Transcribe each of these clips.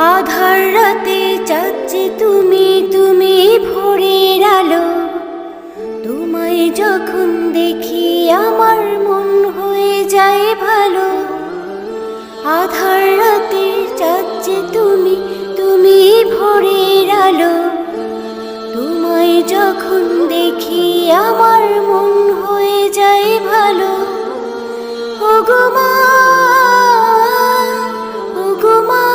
আধার রাতে যাচ্ছে তুমি তুমি ভোরের আলো, তোমায় যখন দেখি আমার মন হয়ে যায় ভালো। আধার রাতে যাচ্ছে তুমি তুমি ভোরের আলো, তোমায় যখন দেখি আমার মন হয়ে যায় ভালো। ওগো মা, ওগো মা,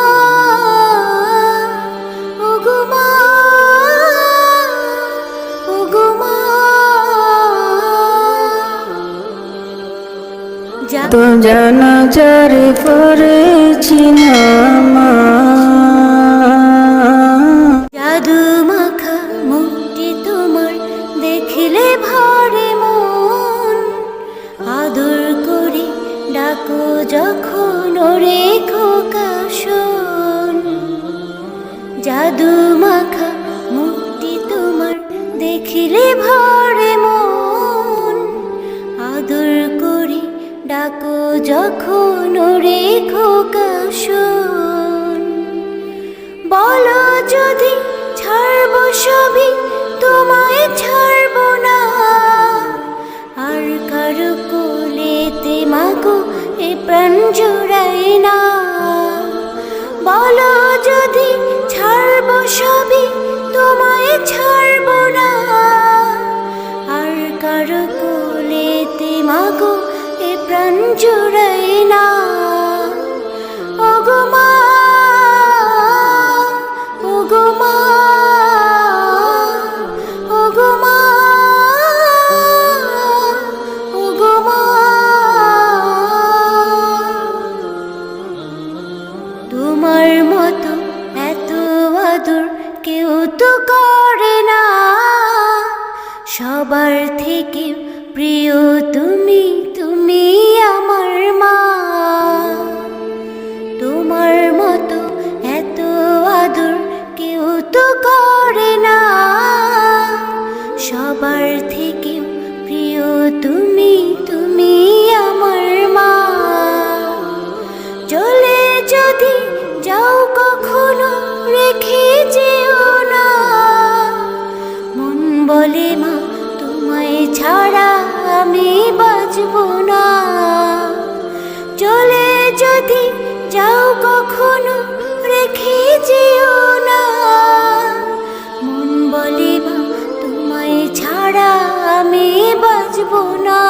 ওগো মা, ওগো মা। তো জানাজার পড়েছি না মা, জাদু মাখা মুখটি তোমার দেখলে ভরে মন, আদর করে ডাকো যখন ওরে খোকা শোন। জাদু মাখা মুখটি তোমার দেখলে ভরে মন, আদর করে ডাকো যখন ওরে খোকা শোন। বলো যদি ছাড়বো সবই, তোমায় ছাড়বো না, আর কারো কোলেতে মাগো এ প্রাণ জুড়াই না। বলো যদি ছাড়বো সবই, তোমায় ছাড়বো না, আর কারো কোলেতে মাগো এ প্রাণ জুড়াই না। ওগো মা, ওগো মা, ওগো মা, ওগো মা। তোমার মতো এত আদর কেউ তো করে না, সবার থেকে প্রিয় তুমি তুমি আমার মা। তোমার মতো এত আদর কেউ তো করে না, সবার থেকে প্রিয় তুমি তুমি আমার মা। চলে যদি যাও কখনো রেখে যেও না, মন বলে মা তোমায় ছাড়া আমি বাঁচবো না। চলে যদি যাও কখনো রেখে যেও না, মন বলে মা তোমায় ছাড়া আমি বাঁচবো না।